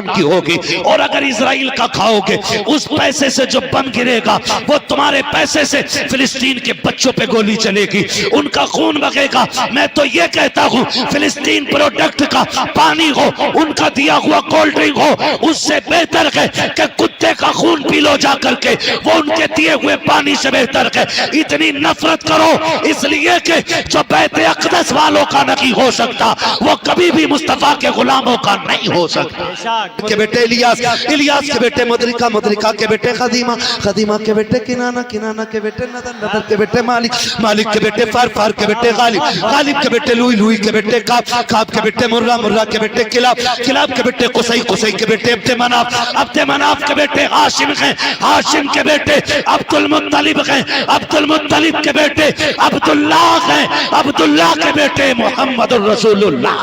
की होगी। और अगर इजराइल का खाओगे उस पैसे से जो बम गिरेगा वो तुम्हारे पैसे से फिलिस्तीन के बच्चों पे गोली चलेगी, उनका खून बगेगा। मैं तो ये कहता हूँ फिलिस्तीन प्रोडक्ट का पानी हो, उनका दिया हुआ कोल्ड ड्रिंक हो, उससे बेहतर है कि कुत्ते का खून पी लो जा करके, वो उनके दिए हुए पानी से बेहतर है। इतनी नफरत करो इसलिए कि जो बैत अक़दस वालों का नहीं हो सकता वो कभी भी मुस्तफा के गुलामों का नहीं हो सकता। के बेटे इलियास, इलियास के बेटे मुदरिका, मुदरिका के बेटे खदीमा, खदीमा के बेटे किनाना, किनाना के बेटे नदर, नदर के बेटे मालिक, मालिक के बेटे फार, फार के बेटे गालिब, गालिब के बेटे लुई, लुई के बेटे काब, काब के बेटे मुर्रा, मुर्रा के बेटे किलाब, किलाब के बेटे कुसई, कुसई के बेटे अब्दे मनाफ, अब्दे मनाफ के बेटे हाशिम हैं, हाशिम के बेटे अब्दुल मुत्तलिब हैं, अब्दुल मुत्तलिब के बेटे अब्दुल्लाह हैं, अब्दुल्लाह के बेटे मोहम्मद रसूलुल्लाह।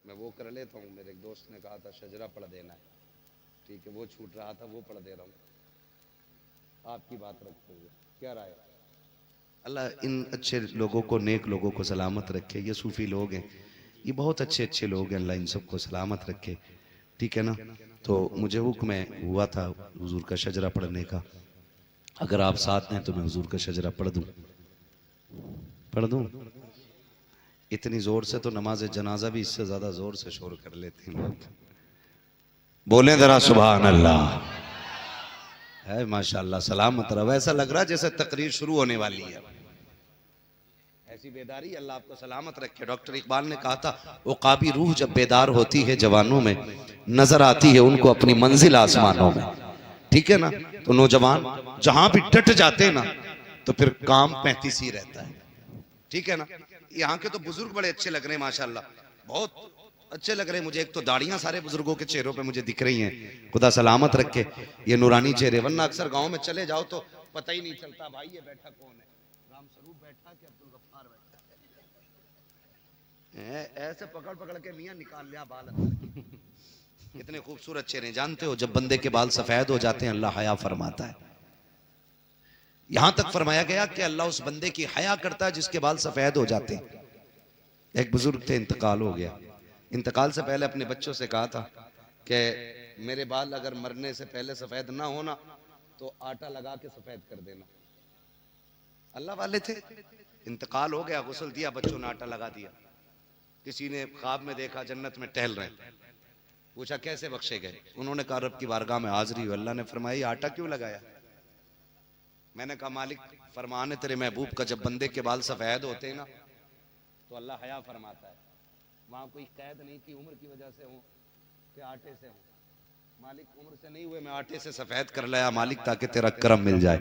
मैं वो कर लेता हूँ। मेरे एक दोस्त ने कहा था शजरा पढ़ देना है, ठीक है, वो छूट रहा था, वो पढ़ दे रहा हूँ आपकी बात रखते हुए। क्या राय है? अल्लाह इन अच्छे लोगों को, नेक लोगों को सलामत रखे। ये सूफी लोग हैं, ये बहुत अच्छे अच्छे लोग हैं, अल्लाह इन सबको सलामत रखे, ठीक है ना। तो मुझे हुक्म हुआ था हुजूर का शजरा पढ़ने का, अगर आप साथ हैं तो मैं हुजूर का शजरा पढ़ दूं, पढ़ दूं। इतनी जोर से तो नमाज जनाजा भी इससे ज्यादा जोर से शोर कर लेते हैं लोग। बोले जरा सुभान अल्लाह। है माशाल्लाह, सलामत रहो। ऐसा लग रहा है जैसे तकरीर शुरू होने वाली है। ऐसी बेदारी अल्लाह आपको सलामत रखे। डॉक्टर इकबाल ने कहा था उकाबी रूह जब बेदार होती है जवानों में, नजर आती है उनको अपनी मंजिल आसमानों में, ठीक है ना। तो नौजवान जहां भी डट जाते ना तो फिर काम 35 ही रहता है, ठीक है ना। यहाँ के तो बुजुर्ग बड़े अच्छे लग रहे हैं माशाल्लाह, बहुत अच्छे लग रहे हैं मुझे। एक तो दाढ़ियां सारे बुजुर्गों के चेहरों पे मुझे दिख रही हैं, खुदा सलामत रखे ये नूरानी चेहरे। वरना अक्सर गांव में चले जाओ तो पता ही नहीं चलता भाई ये बैठा कौन है, राम स्वरूप बैठा कि अब्दुल गफ्फार बैठा। ऐसे पकड़ पकड़ के मियां निकाल लिया बाल। कितने खूबसूरत चेहरे। जानते हो जब बंदे के बाल सफेद हो जाते हैं अल्लाह हया फरमाता है। यहां तक फरमाया गया कि अल्लाह उस बंदे की हया करता है जिसके बाल सफेद हो जाते हैं। एक बुजुर्ग थे, इंतकाल हो गया। इंतकाल से पहले अपने बच्चों से कहा था कि मेरे बाल अगर मरने से पहले सफेद ना होना तो आटा लगा के सफेद कर देना। अल्लाह वाले थे। इंतकाल हो गया, गुस्ल दिया, बच्चों ने आटा लगा दिया। किसी ने ख्वाब में देखा जन्नत में टहल रहे, पूछा कैसे बख्शे गए। उन्होंने कहा रब की बारगाह में हाजिरी हुई। अल्लाह ने फरमाया आटा क्यों लगाया। मैंने कहा मालिक फरमान है तेरे महबूब का, जब बंदे के बाल सफेद होते हैं ना तो अल्लाह हया फरमाता है। वहां कोई कैद नहीं थी उम्र की वजह से हूँ कि आटे से हूँ। मालिक उम्र से नहीं हुए, मैं आटे से सफेद कर लाया मालिक ताकि तेरा करम मिल जाए।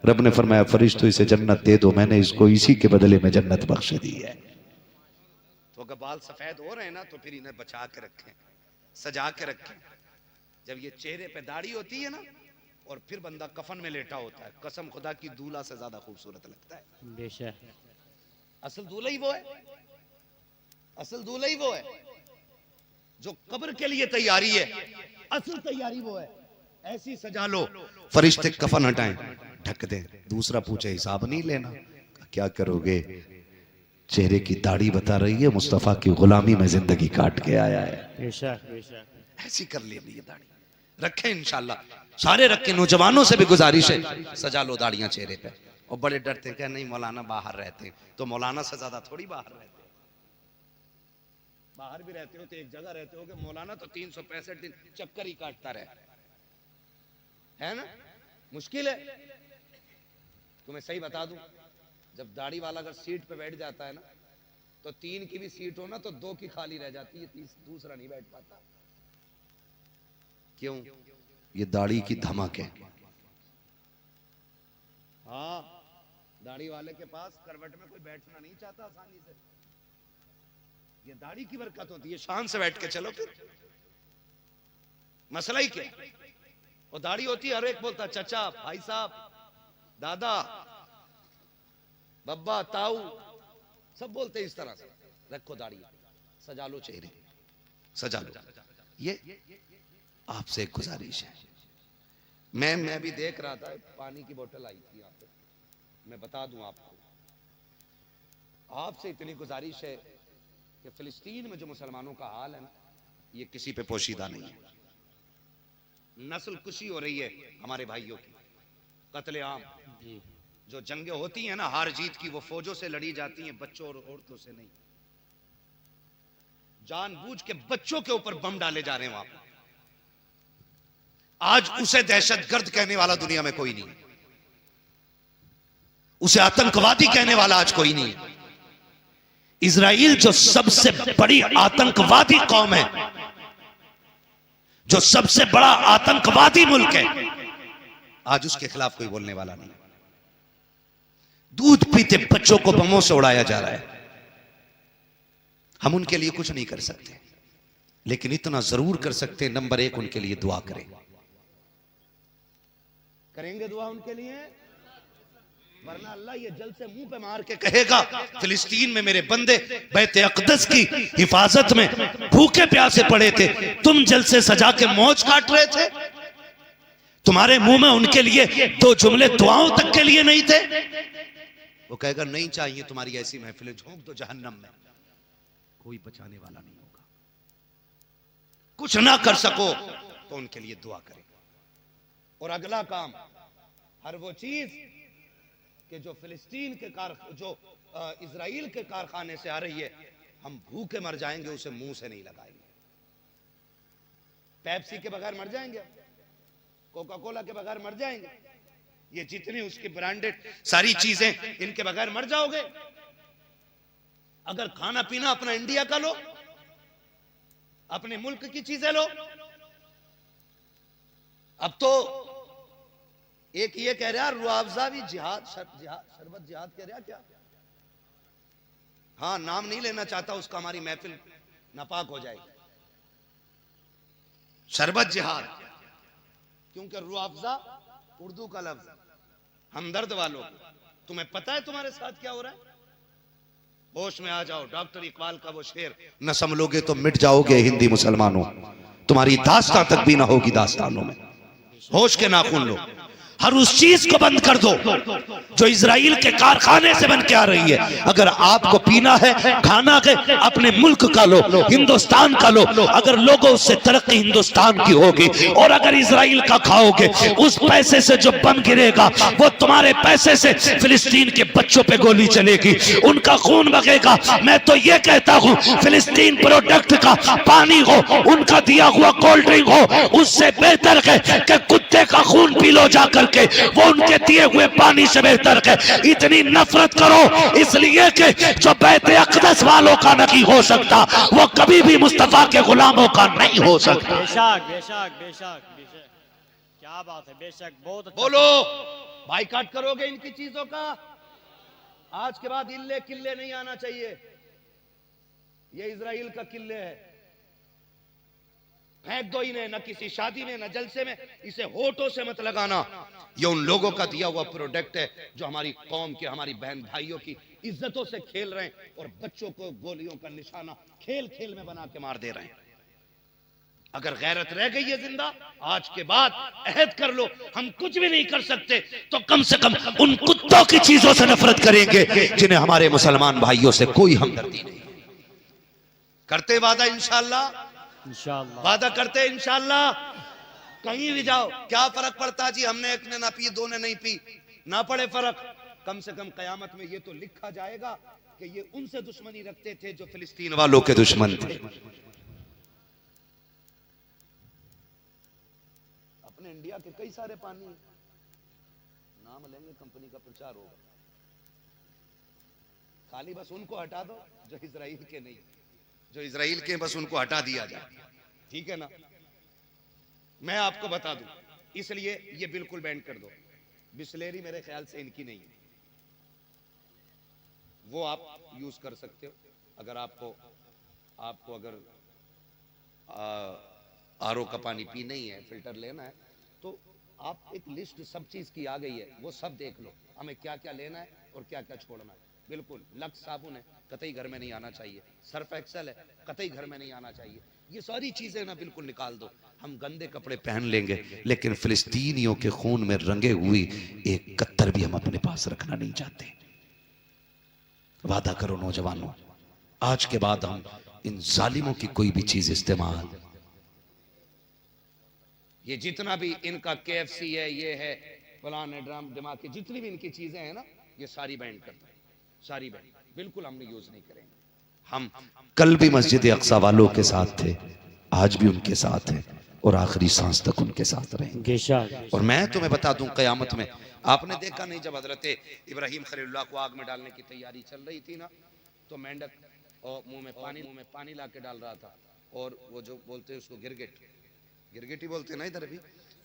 रब ने फरमाया फरिश्तों इसे जन्नत दे दो, मैंने इसको इसी के बदले में जन्नत बख्श दी है। तो अगर बाल सफेद हो रहे हैं ना तो फिर इन्हें बचा के रखें, सजा के रखें। जब ये चेहरे पे दाढ़ी होती है ना और फिर बंदा कफन में लेटा होता है, कसम खुदा की दूल्हा से ज्यादा खूबसूरत लगता है। बेशक असल दूल्हा ही वो है, असल दूल्हा ही वो है जो कब्र के लिए तैयारी है। असल तैयारी वो है। ऐसी सजा लो, फरिश्ते कफन हटाएं, ढक दें। दूसरा पूछे हिसाब नहीं लेना, क्या करोगे। चेहरे की दाढ़ी बता रही है मुस्तफा की गुलामी में जिंदगी काट के आया है। बेशक बेशक ऐसी कर लेनी ये दाढ़ी, रखें इंशाल्लाह, सारे रखें। नौजवानों से भी गुजारिश है सजा लो दाढ़ियां चेहरे पे। और बड़े डरते हैं, नहीं मौलाना बाहर रहते हैं, तो मौलाना से ज्यादा थोड़ी बाहर रहते हैं। बाहर भी रहते हो तो एक जगह रहते हो कि मौलाना तो 365 दिन चक्कर ही काटता रहे, है ना। मुश्किल है। तुम्हें सही बता दूं, जब दाढ़ी वाला अगर सीट पे बैठ जाता है ना तो 3 की भी सीट हो ना तो 2 की खाली रह जाती है, दूसरा नहीं बैठ पाता। क्यों? ये दाढ़ी की धमक है। हाँ, दाढ़ी वाले के पास करवट में कोई बैठना नहीं चाहता आसानी से। ये दाढ़ी की बरकत होती है, शान से बैठ के चलो। फिर मसला ही क्या। वो दाढ़ी होती है, हर एक बोलता चचा, भाई साहब, दादा, बब्बा, ताऊ, सब बोलते हैं इस तरह से। रखो दाढ़ी, सजा लो चेहरे, सजा लो। ये आपसे एक गुजारिश है। मैं भी देख रहा था, पानी की बोतल आई थी यहाँ पे, मैं बता दूं आपको। आपसे इतनी गुजारिश है कि फिलिस्तीन में जो मुसलमानों का हाल है ना, ये किसी पे पोशीदा नहीं है। नस्ल कुशी हो रही है हमारे भाइयों की, कत्लेआम। जी जो जंगें होती हैं ना हार जीत की, वो फौजों से लड़ी जाती हैं, बच्चों और औरतों से नहीं। जानबूझ के बच्चों के ऊपर बम डाले जा रहे हैं वहां पर। आज उसे दहशतगर्द कहने वाला दुनिया में कोई नहीं, उसे आतंकवादी कहने वाला आज कोई नहीं। इजराइल जो सबसे बड़ी आतंकवादी कौम है, जो सबसे बड़ा आतंकवादी मुल्क है, आज उसके खिलाफ कोई बोलने वाला नहीं। दूध पीते बच्चों को बमों से उड़ाया जा रहा है। हम उनके लिए कुछ नहीं कर सकते, लेकिन इतना जरूर कर सकते हैं, नंबर 1 उनके लिए दुआ करें। करेंगे दुआ उनके लिए, वरना अल्लाह ये जल से मुंह पे मार के कहेगा फिलिस्तीन में मेरे बंदे बैत अक़दस की हिफाजत में भूखे प्यासे पड़े थे, तुम जल से सजा के मौज काट रहे थे, तुम्हारे मुंह में उनके लिए 2 जुमले दुआओं तक के लिए नहीं थे। वो कहेगा नहीं चाहिए तुम्हारी ऐसी महफिलें, झोंक दो जहन्नम में, कोई बचाने वाला नहीं होगा। कुछ ना कर सको तो उनके लिए दुआ करें। और अगला काम, हर वो चीज कि जो फिलिस्तीन के जो इजराइल के कारखाने से आ रही है, हम भूखे मर जाएंगे, उसे मुंह से नहीं लगाएंगे। पेप्सी के बगैर मर जाएंगे, कोका कोला के बगैर मर जाएंगे, ये जितनी उसकी ब्रांडेड सारी चीजें, इनके बगैर मर जाओगे। अगर खाना पीना अपना इंडिया का लो, अपने मुल्क की चीजें लो। अब तो एक ये कह रहा रुआवजा भी जिहाद, शरबत जिहाद कह रहा क्या? हाँ, नाम नहीं लेना चाहता उसका, हमारी महफिल नापाक हो जाएगी। शरबत जिहाद, क्योंकि रुआवजा उर्दू का लफ्ज, हमदर्द वालों, तुम्हें पता है तुम्हारे साथ क्या हो रहा है? होश में आ जाओ। डॉक्टर इकबाल का वो शेर, न संभलोगे तो मिट जाओगे हिंदी मुसलमानों, तुम्हारी दास्तां तक भी ना होगी दास्तानों में। होश के नाखून लो। हर उस चीज को बंद कर दो जो इजराइल के कारखाने से बन के आ रही है। अगर आपको पीना है, खाना है, अपने मुल्क का लो, हिंदुस्तान का लो। अगर लोगों से तरक्की हिंदुस्तान की होगी, और अगर इजराइल का खाओगे, उस पैसे से जो बम गिरेगा वो तुम्हारे पैसे से फिलिस्तीन के बच्चों पे गोली चलेगी, उनका खून बहेगा। मैं तो ये कहता हूँ, फिलिस्तीन प्रोडक्ट का पानी हो, उनका दिया हुआ कोल्ड ड्रिंक हो, उससे बेहतर है कि कुत्ते का खून पी लो जाकर के, वो उनके दिए हुए पानी से बेहतर है। इतनी नफरत करो इसलिए कि जो बैत अक़दस वालों का नहीं हो सकता, वो कभी भी मुस्तफा के गुलामों का नहीं हो सकता। बेशक बेशक बेशक बेशक, क्या बात है, बेशक, बहुत अच्छा। बोलो, बाइकाट करोगे इनकी चीजों का? आज के बाद इल्ले किल्ले नहीं आना चाहिए। ये इजराइल का किल्ले है, फेंक दो इन्हें, न किसी शादी में, न जलसे में, इसे होठों से मत लगाना। ये उन लोगों का दिया हुआ प्रोडक्ट है जो हमारी कौम के, हमारी बहन भाइयों की इज्जतों से खेल रहे हैं, और बच्चों को गोलियों का निशाना खेल खेल में बना के मार दे रहे हैं। अगर गैरत रह गई है जिंदा, आज के बाद अहद कर लो, हम कुछ भी नहीं कर सकते तो कम से कम उन कुत्तों की चीजों से नफरत करेंगे जिन्हें हमारे मुसलमान भाइयों से कोई हमदर्दी नहीं। करते वादा इंशाअल्लाह, इंशाअल्लाह वादा करते इंशाअल्लाह। कहीं भी जाओ, क्या फर्क पड़ता जी, हमने एक ने ना पी, 2 ने नहीं पी, ना पड़े फर्क। कम से कम कयामत में ये तो लिखा जाएगा कि ये उनसे दुश्मनी रखते थे जो फिलिस्तीन वालों के दुश्मन थे। अपने इंडिया के कई सारे पानी, नाम लेंगे, कंपनी का प्रचार होगा, खाली बस उनको हटा दो जो इजराइल के नहीं, जो इजराइल के बस उनको हटा दिया जाए, ठीक है ना? मैं आपको बता दूं, इसलिए ये बिल्कुल बैन कर दो। बिस्लेरी मेरे ख्याल से इनकी नहीं है, वो आप यूज कर सकते हो। अगर आपको अगर आरओ का पानी पी नहीं है, फिल्टर लेना है, तो आप एक लिस्ट सब चीज की आ गई है, वो सब देख लो, हमें क्या क्या लेना है और क्या क्या छोड़ना है। बिल्कुल, लक्स साबुन है, कतई घर में नहीं आना चाहिए। सर्फ एक्सेल है, कतई घर में नहीं आना चाहिए। ये सारी चीजें ना बिल्कुल निकाल दो। हम गंदे कपड़े पहन लेंगे, लेकिन फिलिस्तीनियों के खून में रंगे हुई एक कत्तर भी हम अपने पास रखना नहीं चाहते। वादा करो नौजवानों, आज के बाद हम इन जालिमों की कोई भी चीज इस्तेमाल। ये जितना भी इनका KFC है, ये है फलाने ड्राम दिमाग की जितनी भी इनकी चीजें हैं ना, ये सारी बैंड करते हैं, सारी बैंड बिल्कुल हमने यूज नहीं करेंगे। हम कल भी मस्जिद अक्सा वालों के साथ थे, आज भी उनके साथ हैं और आखिरी सांस तक उनके साथ रहेंगे। बेशक और मैं तुम्हें बता दूं, कयामत में आपने देखा नहीं, जब हजरत इब्राहिम खलीलुल्लाह को आग में डालने की तैयारी चल रही थी ना, तो मेंढक और मुंह में पानी ला के डाल रहा था, और वो जो बोलते हैं उसको गिरगिट ही बोलते हैं ना इधर भी,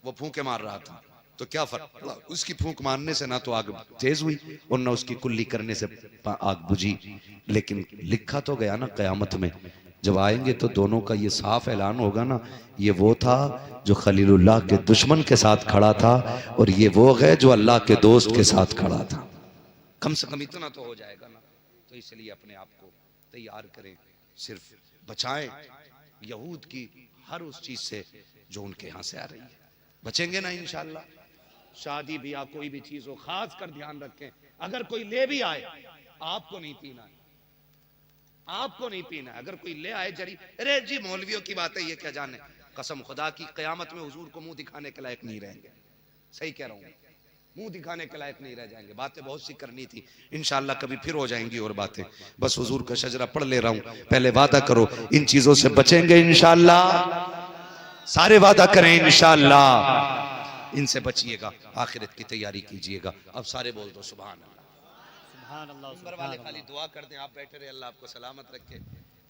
वो फूंके मार रहा था। तो क्या फर्क पड़ा, उसकी फूंक मारने से ना तो आग तेज हुई और ना उसकी कुल्ली करने से आग बुझी। लेकिन लिखा तो गया ना, कयामत में जब आएंगे तो दोनों का ये साफ ऐलान होगा ना, ये वो था जो खलीलुल्लाह के दुश्मन के साथ खड़ा था और ये वो है जो अल्लाह के दोस्त के साथ खड़ा था। कम से कम इतना तो हो जाएगा ना। तो इसलिए अपने आप को तैयार करें, सिर्फ बचाएं यहूद की हर उस चीज से जो उनके यहाँ से आ रही है। बचेंगे ना इंशाअल्लाह। शादी ब्याह कोई भी चीज हो, खास कर ध्यान रखें, अगर कोई ले भी आए आपको नहीं पीना है, आपको नहीं पीना है। अगर कोई ले आए जरी, अरे जी मौलवियों की बात है, ये क्या जाने, कसम खुदा की कयामत में हुजूर को मुंह दिखाने के लायक नहीं रहेंगे। सही कह रहा हूँ, मुंह दिखाने के लायक नहीं रह जाएंगे। बातें बहुत सी करनी थी, इंशाअल्लाह कभी फिर हो जाएंगी और बातें। बस हुजूर का शजरा पढ़ ले रहा हूँ, पहले वादा करो इन चीजों से बचेंगे इंशाअल्लाह। सारे वादा करें इंशाअल्लाह, इनसे बचिएगा, आखिरत की तैयारी कीजिएगा। अब सारे बोल दो सुभान अल्लाह। सुभान अल्लाह, नंबर वाले खाली दुआ कर दें, आप बैठे रहे, अल्लाह आपको सलामत रखे।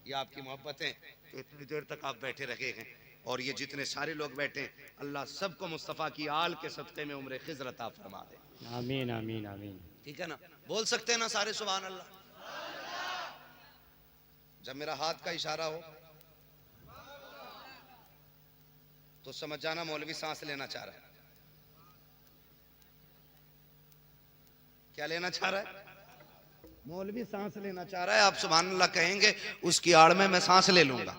ये आपकी मोहब्बतें तो इतनी देर तक आप बैठे रहे हैं, और ये जितने सारे लोग बैठे हैं, अल्लाह सबको मुस्तफ़ा की आल के सदक़े में उम्र खिज़र अता फरमा दे। आमीन आमीन आमीन। ठीक है ना, बोल सकते हैं ना सारे सुभान अल्लाह। जब मेरा हाथ का इशारा हो तो समझ जाना मौलवी सांस लेना चाह रहा है। क्या लेना चाह रहा है? मौलवी सांस लेना चाह रहा है। आप सुभान अल्लाह कहेंगे, उसकी आड़ में मैं सांस ले लूंगा।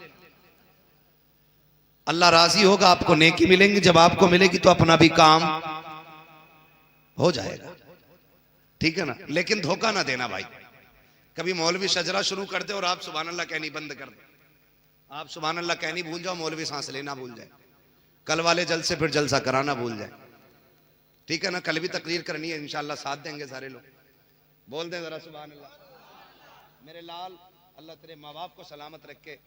अल्लाह राजी होगा, आपको नेकी मिलेंगी। जब आपको मिलेगी तो अपना भी काम हो जाएगा। ठीक है ना, लेकिन धोखा ना देना भाई। कभी मौलवी शजरा शुरू कर दे और आप सुभान अल्लाह कहनी बंद कर दे। आप सुभान अल्लाह कहनी भूल जाओ, मौलवी सांस लेना भूल जाए। कल वाले जलसे फिर जलसा कराना भूल जाए। ठीक है ना, कल भी तकरीर करनी है इंशाअल्लाह, साथ देंगे सारे लोग। बोल दें जरा सुभान अल्लाह। मेरे लाल, अल्लाह तेरे माँ बाप को सलामत रखे।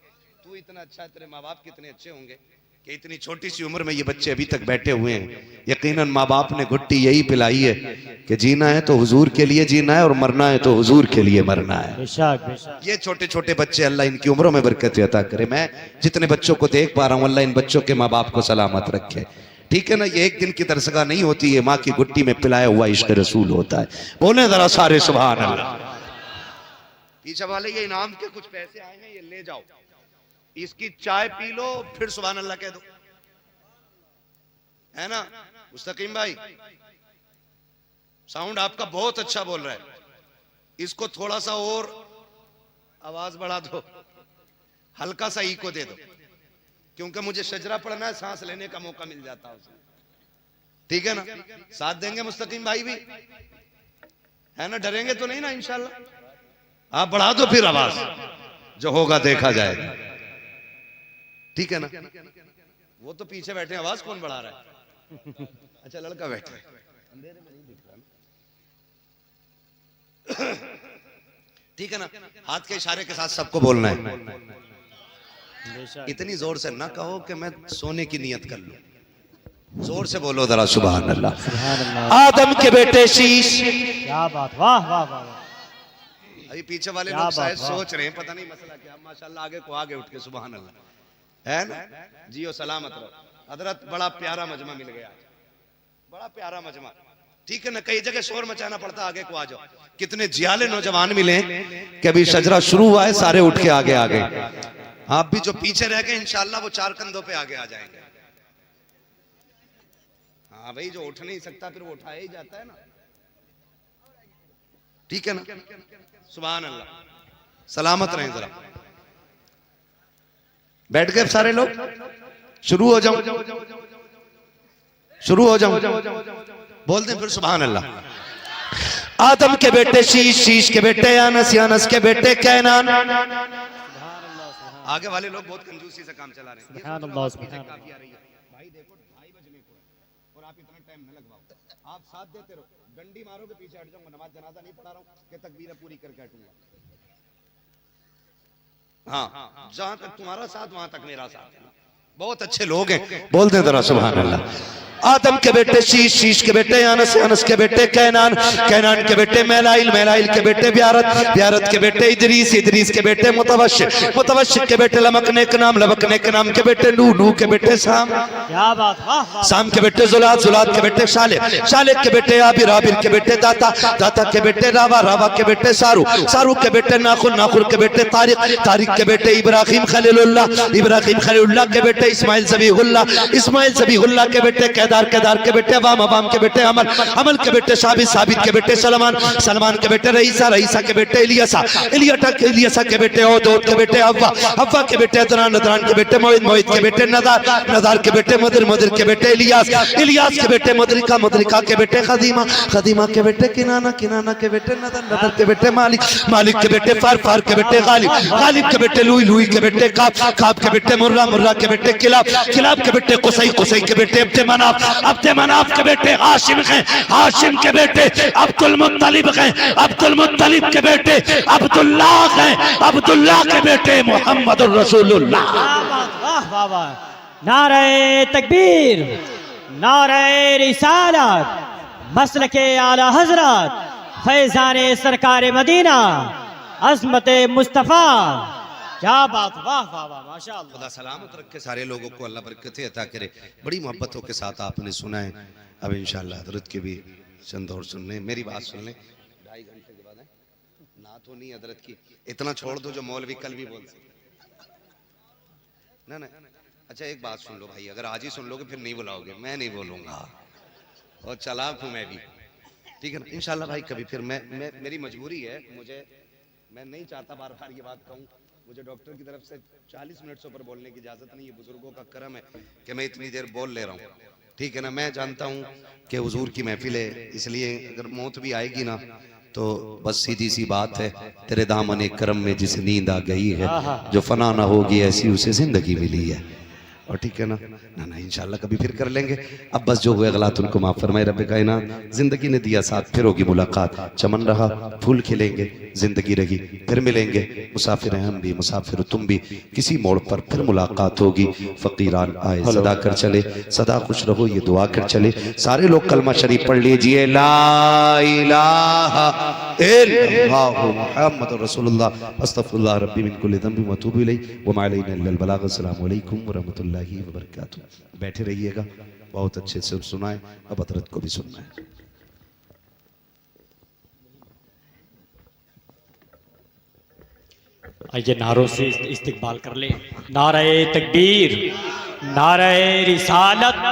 तू इतना अच्छा है, तेरे माँ बाप कितने अच्छे होंगे कि इतनी छोटी सी उम्र में ये बच्चे अभी तक बैठे हुए हैं। यकीनन माँ बाप ने घुट्टी यही पिलाई है कि जीना है तो हुजूर के लिए जीना है और मरना है तो हुजूर के लिए मरना है। बेशक बेशक। ये छोटे छोटे बच्चे, अल्लाह इनकी उम्रों में बरकत अता करे। मैं जितने बच्चों को देख पा रहा हूँ, अल्लाह इन बच्चों के माँ बाप को सलामत रखे। ठीक है ना, ये एक दिन की दरसगाह नहीं होती है, माँ की गुट्टी में पिलाया हुआ इश्क रसूल होता है। बोले जरा सारे सुभान अल्लाह। पीछे वाले ये इनाम के कुछ पैसे आए हैं, ये ले जाओ, इसकी चाय पी लो, फिर सुभान अल्लाह कह दो, है ना मुस्तकीम भाई? साउंड आपका बहुत अच्छा बोल रहा है, इसको थोड़ा सा और आवाज बढ़ा दो, हल्का सा इको दे दो, क्योंकि मुझे शजरा पढ़ना है, सांस लेने का मौका मिल जाता है उसे। ठीक है ना, साथ देंगे मुस्तकीम भाई भी, है ना? डरेंगे तो नहीं ना इंशाल्लाह? आप बढ़ा दो फिर आवाज, जो होगा देखा जाएगा। ठीक है ना? वो तो पीछे बैठे, आवाज कौन बढ़ा रहा है? अच्छा लड़का बैठा है, अंधेरे में नहीं दिख रहा ना। ठीक है ना, हाथ के इशारे के साथ सबको बोलना है। इतनी जोर से ना कहो कि मैं सोने की नियत कर लूं, जोर से बोलो जरा सुभान अल्लाह। आदम के बेटे शीश। क्या बात, वाह वाह वाह। अभी पीछे वाले लोग शायद सोच रहे हैं पता नहीं मसला क्या। माशाल्लाह आगे को आगे उठ के सुभान अल्लाह, है ना? जियो सलामत रहो। हजरत बड़ा प्यारा मजमा मिल गया, बड़ा प्यारा मजमा। ठीक है ना, कई जगह शोर मचाना पड़ता, आगे को आ जाओ। कितने जियाले नौजवान मिले कि अभी शजरा शुरू हुआ है, सारे उठ के आगे आ गए। आप भी जो पीछे रह गए इंशाअल्लाह वो चार कंधों पे आगे आ जाएंगे। हाँ भाई, जो उठ नहीं सकता फिर वो उठाया ही जाता है ना। ठीक है ना, सुभान अल्लाह। सलामत रहें जरा। बैठ गए सारे लोग? शुरू हो जाओ, शुरू हो जाओ, बोल दें फिर सुभान अल्लाह। आदम के बेटे शीश, शीश के बेटे अनस, अनस के बेटे कैनान, आगे वाले लोग बहुत कंजूसी से काम चला रहे हैं। ये सुभान सोच लो अल्लाह, आवाज़ पीछे सुभान काफी आ रही है। भाई देखो 2:30 बजने को है और आप इतना टाइम न लगवाओ, आप साथ देते रहो। डंडी मारोगे पीछे हट जाऊंगा, नमाज जनाजा नहीं पढ़ा रहा हूँ कि तकबीरें पूरी करके हटूंगा। हाँ, जहां तक तुम्हारा साथ वहां तक मेरा साथ है। बहुत अच्छे लोग हैं, बोलते हैं जरा सुभान अल्लाह। आदम के बेटे शीश, शीश के बेटे अनस, अनस के बेटे कैनान, कैनान के बेटे मैलाइल, मैलाइल के बेटे ब्यारत, ब्यारत के बेटे इदरीस, इदरीस के बेटे मुतवश्शिर, मुतवश्शिर के बेटे लमकने के नाम, लमकने के नाम के बेटे नूह, नूह के बेटे साम, क्या बात, वाह वाह। साम के बेटे जुलाद, जुलाद के बेटे शालिक, शालिक के बेटे आबिर, आबिर के बेटे दाता, दाता के बेटे रावा, रावा के बेटे सारू, सारू के बेटे नाखुर, नाखुर के बेटे तारिक, तारिक के बेटे इब्राहिम खलीलुल्लाह, इब्राहिम खलीलुल्लाह के बेटे इस्माइल ज़बीहुल्लाह, इस्माइल ज़बीहुल्लाह के बेटे केदार, केदार के बेटे अवाम, अवाम के बेटे अमल, अमल के बेटे साबित, साबित के बेटे सलमान, सलमान के बेटे रईसा, रईसा के बेटे इलियासा, इलियासा के बेटे ओद, ओद के बेटे अव्वा, अव्वा के बेटे अदनान, अदनान के बेटे मोहित, मोहित के बेटे नदार, नदार के बेटे मदर, मदर के बेटे इलियास, इलियास के बेटे मदरिका, मदरिका के बेटे खदीमा, खदीमा के बेटे किनाना, किनाना के बेटे नदर, नदर के बेटे मालिक, मालिक के बेटे फार, फार के बेटे गालिब, गालिब के बेटे लुई, लुई के बेटे काब, काब के बेटे मुर्रा, मुर्रा के बेटे किलाब, किलाब के बेटे कुसई, कुसई के बेटे अब्दे मनाफ, अब्दे मनाफ के बेटे हाशिम हैं, हाशिम के बेटे अब्दुल मुत्तलिब हैं, अब्दुल मुत्तलिब के बेटे अब्दुल्लाह हैं, अब्दुल्लाह के बेटे मोहम्मद रसूलुल्लाह। क्या बात, वाह वाह वाह। नारे तकबीर, नारे रिसालत, मसलके आला हजरत, फैजाने सरकार मदीना, अज़मत मुस्तफ़ा। क्या बात, वाह वाह वाह, माशाअल्लाह। खुदा सलामत रखे सारे लोगों को, अल्लाह बरकतें अता करे। बड़ी मोहब्बतों के साथ आपने सुना है। अब इंशाअल्लाह हजरत के भी चंद और सुनने, मेरी बात सुन लें। 2.5 घंटे के बाद है ना, तो नहीं हजरत की इतना छोड़ दो जो मौलवी कल भी बोल सकते ना ना। अच्छा एक बात सुन लो भाई, अगर आज ही सुन लोगे फिर नहीं बुलाओगे, मैं नहीं बोलूंगा और चालाक हूँ मैं भी, ठीक है ना। इंशाअल्लाह भाई कभी फिर मैं मेरी मजबूरी है, मुझे मैं नहीं चाहता बार बार ये बात कहूँ, मुझे डॉक्टर की तरफ से 40 मिनट से ऊपर बोलने की इजाजत नहीं है। बुजुर्गों का करम है कि मैं इतनी देर बोल ले रहा हूँ, ठीक है ना। मैं जानता हूँ कि हुजूर की महफिल है, इसलिए अगर मौत भी आएगी ना तो बस सीधी सी बात है, तेरे दामन करम में जिस नींद आ गई है, जो फना ना होगी ऐसी उसे जिंदगी मिली है। और ठीक है ना, ना ना इंशाल्लाह कभी फिर कर लेंगे। अब बस जो हुए गलत उनको माफ फरमाए रब कायनात। जिंदगी ने दिया साथ, फिर होगी मुलाकात, चमन रहा फूल खिलेंगे, जिंदगी रही फिर मिलेंगे। मुसाफिर हैं हम भी, मुसाफिर तुम भी, किसी मोड़ पर फिर मुलाकात होगी। फकीरान आए सदा कर चले, सदा खुश रहो ये दुआ कर चले। सारे लोग कलमा शरीफ पढ़ लीजिए, ला इलाहा इल्लल्लाहु मुहम्मदुर रसूलुल्लाह अस्तगफिरुल्लाह रब्बी मिन कुल्ली ज़ंबिन व अतूबु इलैहि व मा अलैना इल्लल बलाग। अस्सलामु अलैकुम व रहमतुल्लाहि व बरकातुहू। बैठे रहिएगा, बहुत अच्छे से सुनाए, अब हजरत को भी सुनना है। आइए नारों से इस्तिकबाल कर ले। नारे तकबीर, नारे रिसालत।